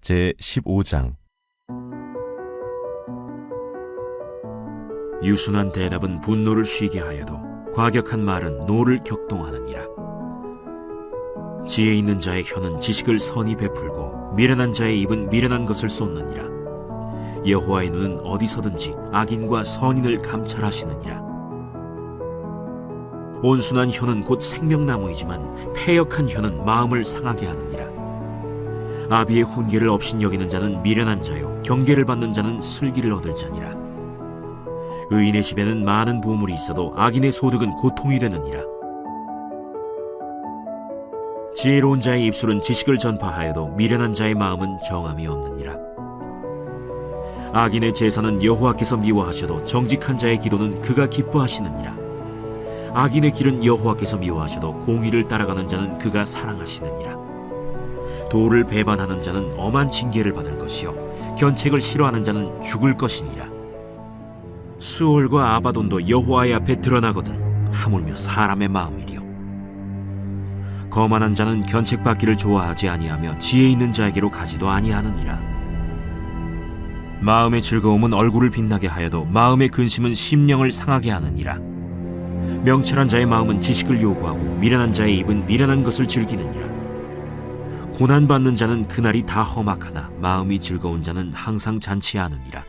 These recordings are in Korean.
제15장 유순한 대답은 분노를 쉬게 하여도 과격한 말은 노를 격동하느니라. 지혜 있는 자의 혀는 지식을 선히 베풀고 미련한 자의 입은 미련한 것을 쏟느니라. 여호와의 눈은 어디서든지 악인과 선인을 감찰하시느니라. 온순한 혀는 곧 생명나무이지만 패역한 혀는 마음을 상하게 하느니라. 아비의 훈계를 업신여기는 자는 미련한 자요 경계를 받는 자는 슬기를 얻을 자니라. 의인의 집에는 많은 보물이 있어도 악인의 소득은 고통이 되느니라. 지혜로운 자의 입술은 지식을 전파하여도 미련한 자의 마음은 정함이 없느니라. 악인의 제사는 여호와께서 미워하셔도 정직한 자의 기도는 그가 기뻐하시느니라. 악인의 길은 여호와께서 미워하셔도 공의를 따라가는 자는 그가 사랑하시느니라. 도를 배반하는 자는 엄한 징계를 받을 것이요 견책을 싫어하는 자는 죽을 것이니라. 수올과 아바돈도 여호와의 앞에 드러나거든 하물며 사람의 마음이리요. 거만한 자는 견책받기를 좋아하지 아니하며 지혜 있는 자에게로 가지도 아니하느니라. 마음의 즐거움은 얼굴을 빛나게 하여도 마음의 근심은 심령을 상하게 하느니라. 명철한 자의 마음은 지식을 요구하고 미련한 자의 입은 미련한 것을 즐기느니라. 고난받는 자는 그날이 다 험악하나 마음이 즐거운 자는 항상 잔치하느니라.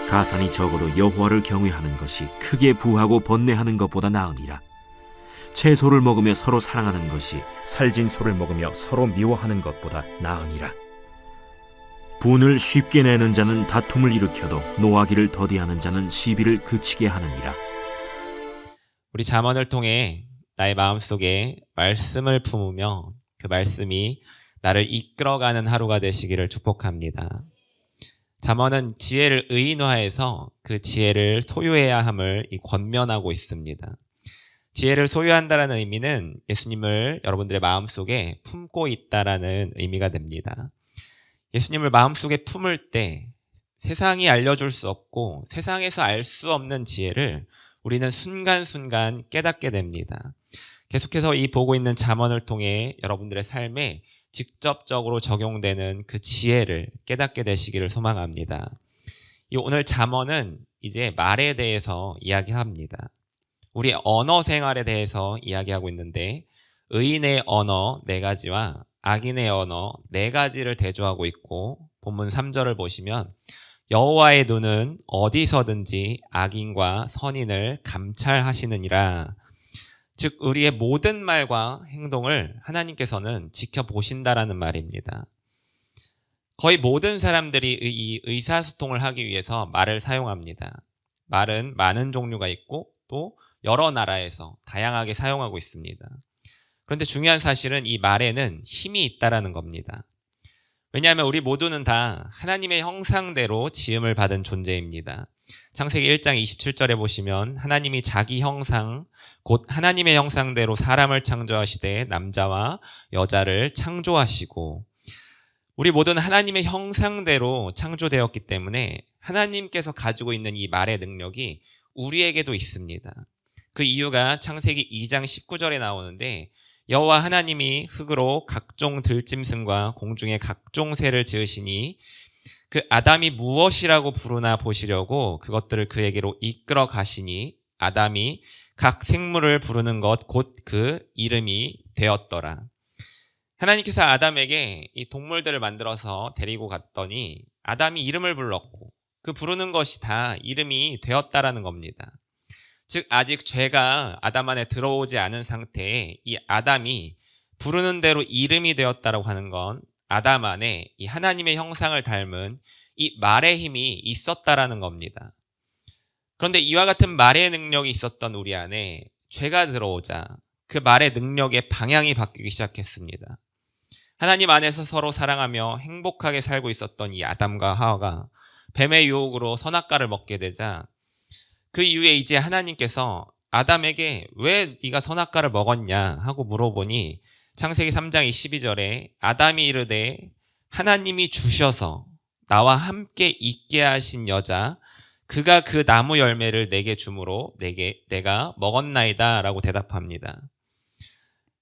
가산이 적어도 여호와를 경외하는 것이 크게 부하고 번뇌하는 것보다 나으니라. 채소를 먹으며 서로 사랑하는 것이 살진 소를 먹으며 서로 미워하는 것보다 나으니라. 분을 쉽게 내는 자는 다툼을 일으켜도 노하기를 더디하는 자는 시비를 그치게 하느니라. 우리 잠언을 통해 나의 마음속에 말씀을 품으며 그 말씀이 나를 이끌어가는 하루가 되시기를 축복합니다. 잠언은 지혜를 의인화해서 그 지혜를 소유해야 함을 권면하고 있습니다. 지혜를 소유한다는 의미는 예수님을 여러분들의 마음속에 품고 있다라는 의미가 됩니다. 예수님을 마음속에 품을 때 세상이 알려줄 수 없고 세상에서 알 수 없는 지혜를 우리는 순간순간 깨닫게 됩니다. 계속해서 이 보고 있는 잠언을 통해 여러분들의 삶에 직접적으로 적용되는 그 지혜를 깨닫게 되시기를 소망합니다. 이 오늘 잠언은 이제 말에 대해서 이야기합니다. 우리 언어 생활에 대해서 이야기하고 있는데 의인의 언어 4가지와 악인의 언어 4가지를 대조하고 있고 본문 3절을 보시면 여호와의 눈은 어디서든지 악인과 선인을 감찰하시느니라. 즉 우리의 모든 말과 행동을 하나님께서는 지켜보신다라는 말입니다. 거의 모든 사람들이 이 의사소통을 하기 위해서 말을 사용합니다. 말은 많은 종류가 있고 또 여러 나라에서 다양하게 사용하고 있습니다. 그런데 중요한 사실은 이 말에는 힘이 있다라는 겁니다. 왜냐하면 우리 모두는 다 하나님의 형상대로 지음을 받은 존재입니다. 창세기 1장 27절에 보시면 하나님이 자기 형상 곧 하나님의 형상대로 사람을 창조하시되 남자와 여자를 창조하시고, 우리 모두는 하나님의 형상대로 창조되었기 때문에 하나님께서 가지고 있는 이 말의 능력이 우리에게도 있습니다. 그 이유가 창세기 2장 19절에 나오는데 여호와 하나님이 흙으로 각종 들짐승과 공중의 각종 새를 지으시니 그 아담이 무엇이라고 부르나 보시려고 그것들을 그에게로 이끌어 가시니 아담이 각 생물을 부르는 것 곧 그 이름이 되었더라. 하나님께서 아담에게 이 동물들을 만들어서 데리고 갔더니 아담이 이름을 불렀고 그 부르는 것이 다 이름이 되었다라는 겁니다. 즉 아직 죄가 아담 안에 들어오지 않은 상태에 이 아담이 부르는 대로 이름이 되었다라고 하는 건 아담 안에 이 하나님의 형상을 닮은 이 말의 힘이 있었다라는 겁니다. 그런데 이와 같은 말의 능력이 있었던 우리 안에 죄가 들어오자 그 말의 능력의 방향이 바뀌기 시작했습니다. 하나님 안에서 서로 사랑하며 행복하게 살고 있었던 이 아담과 하와가 뱀의 유혹으로 선악과를 먹게 되자 그 이후에 이제 하나님께서 아담에게 왜 네가 선악과를 먹었냐 하고 물어보니 창세기 3장 22절에 아담이 이르되 하나님이 주셔서 나와 함께 있게 하신 여자 그가 그 나무 열매를 내게 주므로 내가 먹었나이다 라고 대답합니다.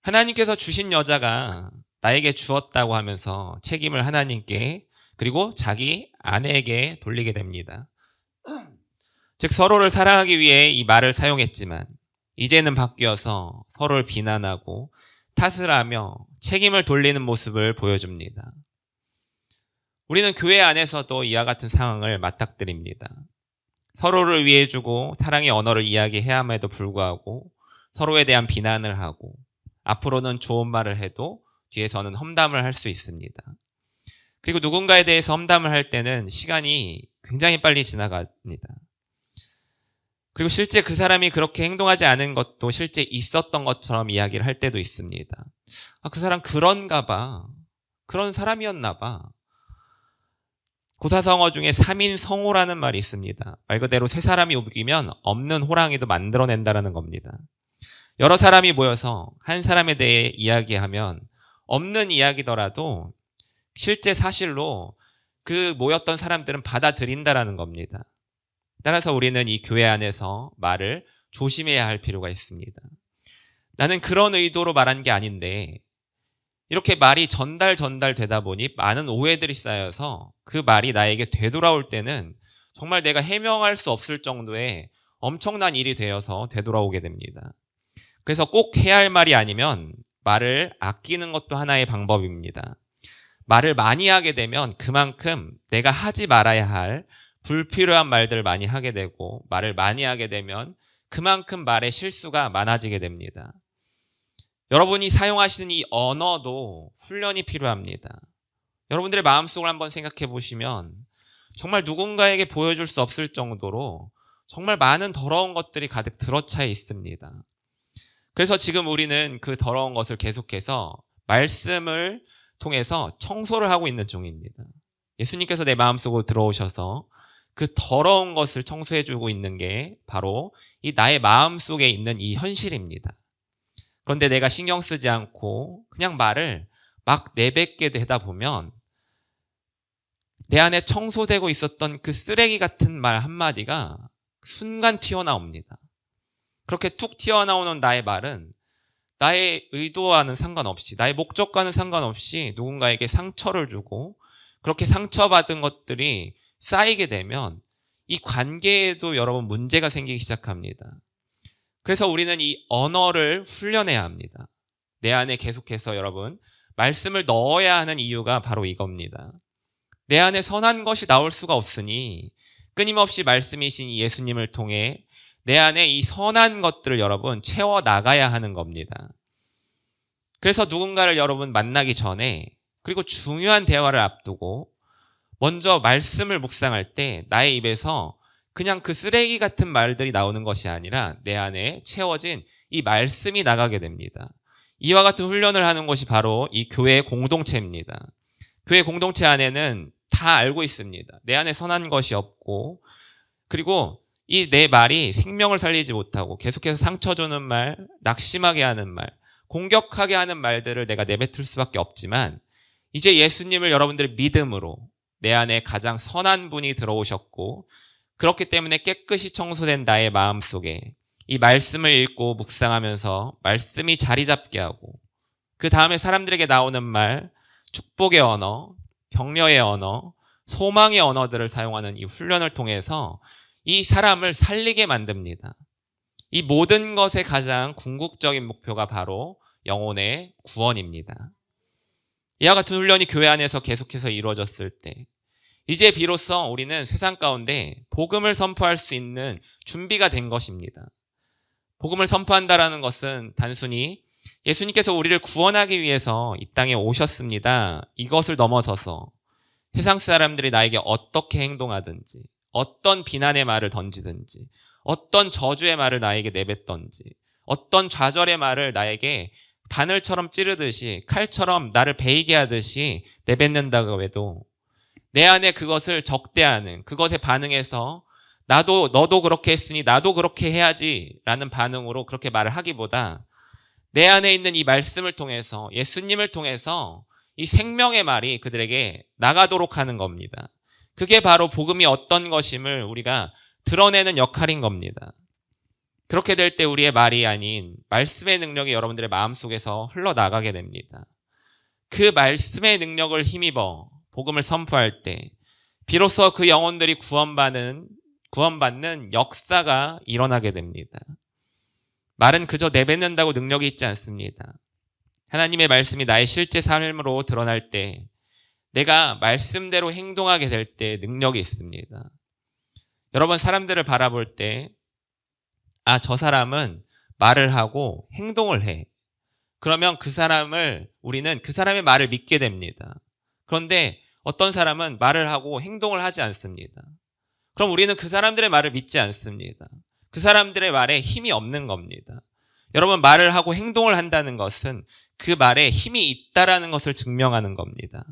하나님께서 주신 여자가 나에게 주었다고 하면서 책임을 하나님께 그리고 자기 아내에게 돌리게 됩니다. 즉 서로를 사랑하기 위해 이 말을 사용했지만 이제는 바뀌어서 서로를 비난하고 탓을 하며 책임을 돌리는 모습을 보여줍니다. 우리는 교회 안에서도 이와 같은 상황을 맞닥뜨립니다. 서로를 위해주고 사랑의 언어를 이야기해야 함에도 불구하고 서로에 대한 비난을 하고 앞으로는 좋은 말을 해도 뒤에서는 험담을 할 수 있습니다. 그리고 누군가에 대해서 험담을 할 때는 시간이 굉장히 빨리 지나갑니다. 그리고 실제 그 사람이 그렇게 행동하지 않은 것도 실제 있었던 것처럼 이야기를 할 때도 있습니다. 그 사람 그런가 봐. 그런 사람이었나 봐. 고사성어 중에 3인 성호라는 말이 있습니다. 말 그대로 세 사람이 우기면 없는 호랑이도 만들어낸다라는 겁니다. 여러 사람이 모여서 한 사람에 대해 이야기하면 없는 이야기더라도 실제 사실로 그 모였던 사람들은 받아들인다라는 겁니다. 따라서 우리는 이 교회 안에서 말을 조심해야 할 필요가 있습니다. 나는 그런 의도로 말한 게 아닌데 이렇게 말이 전달되다 보니 많은 오해들이 쌓여서 그 말이 나에게 되돌아올 때는 정말 내가 해명할 수 없을 정도의 엄청난 일이 되어서 되돌아오게 됩니다. 그래서 꼭 해야 할 말이 아니면 말을 아끼는 것도 하나의 방법입니다. 말을 많이 하게 되면 그만큼 내가 하지 말아야 할 불필요한 말들을 많이 하게 되고 말을 많이 하게 되면 그만큼 말의 실수가 많아지게 됩니다. 여러분이 사용하시는 이 언어도 훈련이 필요합니다. 여러분들의 마음속을 한번 생각해 보시면 정말 누군가에게 보여줄 수 없을 정도로 정말 많은 더러운 것들이 가득 들어차 있습니다. 그래서 지금 우리는 그 더러운 것을 계속해서 말씀을 통해서 청소를 하고 있는 중입니다. 예수님께서 내 마음속으로 들어오셔서 그 더러운 것을 청소해주고 있는 게 바로 이 나의 마음속에 있는 이 현실입니다. 그런데 내가 신경 쓰지 않고 그냥 말을 막 내뱉게 되다 보면 내 안에 청소되고 있었던 그 쓰레기 같은 말 한마디가 순간 튀어나옵니다. 그렇게 툭 튀어나오는 나의 말은 나의 의도와는 상관없이 나의 목적과는 상관없이 누군가에게 상처를 주고 그렇게 상처받은 것들이 쌓이게 되면 이 관계에도 여러분 문제가 생기기 시작합니다. 그래서 우리는 이 언어를 훈련해야 합니다. 내 안에 계속해서 여러분 말씀을 넣어야 하는 이유가 바로 이겁니다. 내 안에 선한 것이 나올 수가 없으니 끊임없이 말씀이신 이 예수님을 통해 내 안에 이 선한 것들을 여러분 채워 나가야 하는 겁니다. 그래서 누군가를 여러분 만나기 전에 그리고 중요한 대화를 앞두고 먼저 말씀을 묵상할 때 나의 입에서 그냥 그 쓰레기 같은 말들이 나오는 것이 아니라 내 안에 채워진 이 말씀이 나가게 됩니다. 이와 같은 훈련을 하는 것이 바로 이 교회의 공동체입니다. 교회 공동체 안에는 다 알고 있습니다. 내 안에 선한 것이 없고 그리고 이 내 말이 생명을 살리지 못하고 계속해서 상처 주는 말, 낙심하게 하는 말, 공격하게 하는 말들을 내가 내뱉을 수밖에 없지만 이제 예수님을 여러분들의 믿음으로 내 안에 가장 선한 분이 들어오셨고 그렇기 때문에 깨끗이 청소된 나의 마음속에 이 말씀을 읽고 묵상하면서 말씀이 자리 잡게 하고 그 다음에 사람들에게 나오는 말, 축복의 언어, 격려의 언어, 소망의 언어들을 사용하는 이 훈련을 통해서 이 사람을 살리게 만듭니다. 이 모든 것의 가장 궁극적인 목표가 바로 영혼의 구원입니다. 이와 같은 훈련이 교회 안에서 계속해서 이루어졌을 때 이제 비로소 우리는 세상 가운데 복음을 선포할 수 있는 준비가 된 것입니다. 복음을 선포한다라는 것은 단순히 예수님께서 우리를 구원하기 위해서 이 땅에 오셨습니다. 이것을 넘어서서 세상 사람들이 나에게 어떻게 행동하든지 어떤 비난의 말을 던지든지 어떤 저주의 말을 나에게 내뱉던지 어떤 좌절의 말을 나에게 바늘처럼 찌르듯이 칼처럼 나를 베이게 하듯이 내뱉는다고 해도 내 안에 그것을 적대하는 그것에 반응해서 너도 그렇게 했으니 나도 그렇게 해야지 라는 반응으로 그렇게 말을 하기보다 내 안에 있는 이 말씀을 통해서 예수님을 통해서 이 생명의 말이 그들에게 나가도록 하는 겁니다. 그게 바로 복음이 어떤 것임을 우리가 드러내는 역할인 겁니다. 그렇게 될 때 우리의 말이 아닌 말씀의 능력이 여러분들의 마음속에서 흘러나가게 됩니다. 그 말씀의 능력을 힘입어 복음을 선포할 때 비로소 그 영혼들이 구원받는 역사가 일어나게 됩니다. 말은 그저 내뱉는다고 능력이 있지 않습니다. 하나님의 말씀이 나의 실제 삶으로 드러날 때, 내가 말씀대로 행동하게 될 때 능력이 있습니다. 여러분, 사람들을 바라볼 때, 저 사람은 말을 하고 행동을 해. 그러면 우리는 그 사람의 말을 믿게 됩니다. 그런데 어떤 사람은 말을 하고 행동을 하지 않습니다. 그럼 우리는 그 사람들의 말을 믿지 않습니다. 그 사람들의 말에 힘이 없는 겁니다. 여러분, 말을 하고 행동을 한다는 것은 그 말에 힘이 있다라는 것을 증명하는 겁니다.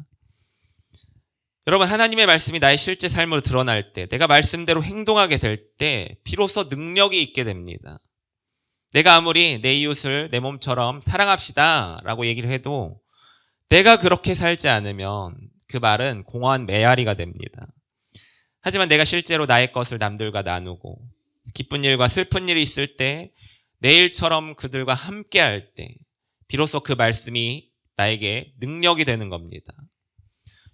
여러분, 하나님의 말씀이 나의 실제 삶으로 드러날 때, 내가 말씀대로 행동하게 될 때 비로소 능력이 있게 됩니다. 내가 아무리 내 이웃을 내 몸처럼 사랑합시다 라고 얘기를 해도 내가 그렇게 살지 않으면 그 말은 공허한 메아리가 됩니다. 하지만 내가 실제로 나의 것을 남들과 나누고 기쁜 일과 슬픈 일이 있을 때 내일처럼 그들과 함께 할 때 비로소 그 말씀이 나에게 능력이 되는 겁니다.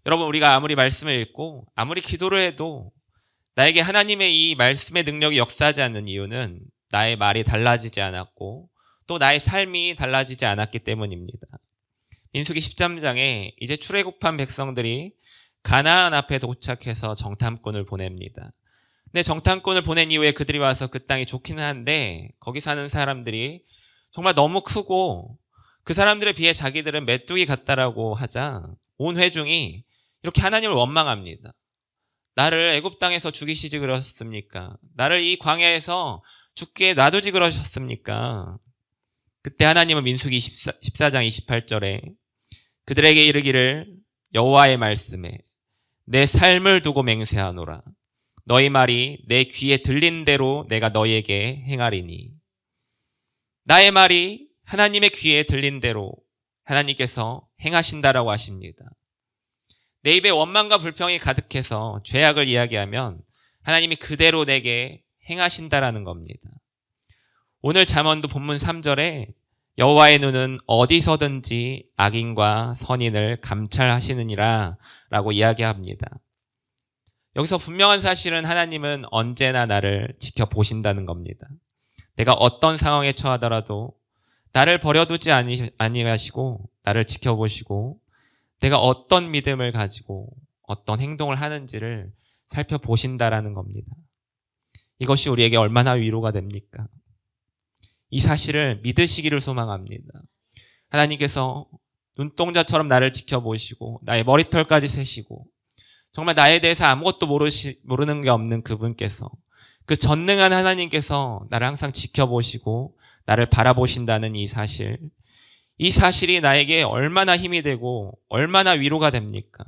여러분, 우리가 아무리 말씀을 읽고 아무리 기도를 해도 나에게 하나님의 이 말씀의 능력이 역사하지 않는 이유는 나의 말이 달라지지 않았고 또 나의 삶이 달라지지 않았기 때문입니다. 민수기 13장에 이제 출애굽한 백성들이 가나안 앞에 도착해서 정탐꾼을 보냅니다. 근데 정탐꾼을 보낸 이후에 그들이 와서 그 땅이 좋기는 한데 거기 사는 사람들이 정말 너무 크고 그 사람들에 비해 자기들은 메뚜기 같다라고 하자 온 회중이 이렇게 하나님을 원망합니다. 나를 애굽 땅에서 죽이시지 그러셨습니까? 나를 이 광야에서 죽게 놔두지 그러셨습니까? 그때 하나님은 민수기 14장 28절에 그들에게 이르기를 여호와의 말씀에 내 삶을 두고 맹세하노라. 너희 말이 내 귀에 들린 대로 내가 너희에게 행하리니. 나의 말이 하나님의 귀에 들린 대로 하나님께서 행하신다라고 하십니다. 내 입에 원망과 불평이 가득해서 죄악을 이야기하면 하나님이 그대로 내게 행하신다라는 겁니다. 오늘 잠언도 본문 3절에 여호와의 눈은 어디서든지 악인과 선인을 감찰하시느니라 라고 이야기합니다. 여기서 분명한 사실은 하나님은 언제나 나를 지켜보신다는 겁니다. 내가 어떤 상황에 처하더라도 나를 버려두지 아니하시고 나를 지켜보시고 내가 어떤 믿음을 가지고 어떤 행동을 하는지를 살펴보신다라는 겁니다. 이것이 우리에게 얼마나 위로가 됩니까? 이 사실을 믿으시기를 소망합니다. 하나님께서 눈동자처럼 나를 지켜보시고 나의 머리털까지 세시고 정말 나에 대해서 아무것도 모르는 게 없는 그분께서, 그 전능한 하나님께서 나를 항상 지켜보시고 나를 바라보신다는 이 사실이 나에게 얼마나 힘이 되고 얼마나 위로가 됩니까?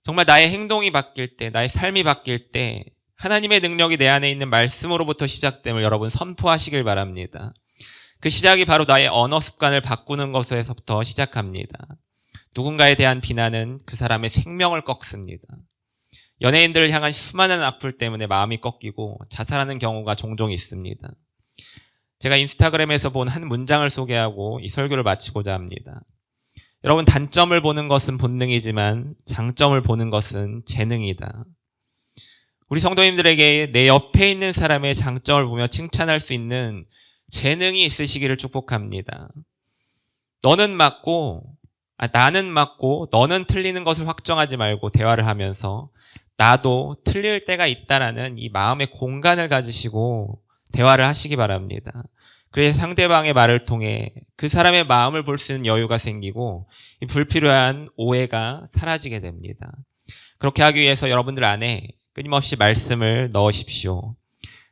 정말 나의 행동이 바뀔 때, 나의 삶이 바뀔 때 하나님의 능력이 내 안에 있는 말씀으로부터 시작됨을 여러분 선포하시길 바랍니다. 그 시작이 바로 나의 언어 습관을 바꾸는 것에서부터 시작합니다. 누군가에 대한 비난은 그 사람의 생명을 꺾습니다. 연예인들을 향한 수많은 악플 때문에 마음이 꺾이고 자살하는 경우가 종종 있습니다. 제가 인스타그램에서 본 한 문장을 소개하고 이 설교를 마치고자 합니다. 여러분, 단점을 보는 것은 본능이지만 장점을 보는 것은 재능이다. 우리 성도님들에게 내 옆에 있는 사람의 장점을 보며 칭찬할 수 있는 재능이 있으시기를 축복합니다. 나는 맞고 너는 틀리는 것을 확정하지 말고 대화를 하면서 나도 틀릴 때가 있다라는 이 마음의 공간을 가지시고 대화를 하시기 바랍니다. 그래서 상대방의 말을 통해 그 사람의 마음을 볼 수 있는 여유가 생기고 이 불필요한 오해가 사라지게 됩니다. 그렇게 하기 위해서 여러분들 안에 끊임없이 말씀을 넣으십시오.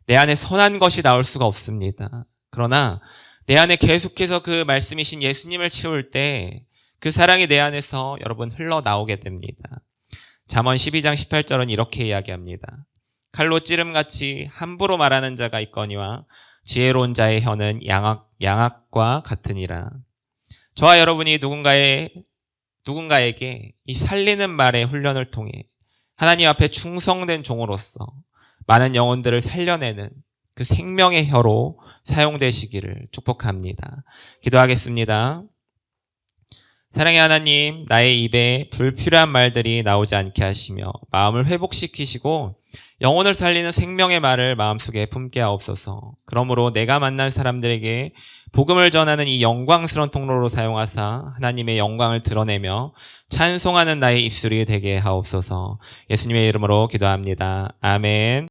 내 안에 선한 것이 나올 수가 없습니다. 그러나 내 안에 계속해서 그 말씀이신 예수님을 채울 때 그 사랑이 내 안에서 여러분 흘러나오게 됩니다. 잠언 12장 18절은 이렇게 이야기합니다. 칼로 찌름같이 함부로 말하는 자가 있거니와 지혜로운 자의 혀는 양악과 같으니라. 저와 여러분이 누군가에게 이 살리는 말의 훈련을 통해 하나님 앞에 충성된 종으로서 많은 영혼들을 살려내는 그 생명의 혀로 사용되시기를 축복합니다. 기도하겠습니다. 사랑의 하나님, 나의 입에 불필요한 말들이 나오지 않게 하시며 마음을 회복시키시고 영혼을 살리는 생명의 말을 마음속에 품게 하옵소서. 그러므로 내가 만난 사람들에게 복음을 전하는 이 영광스러운 통로로 사용하사 하나님의 영광을 드러내며 찬송하는 나의 입술이 되게 하옵소서. 예수님의 이름으로 기도합니다. 아멘.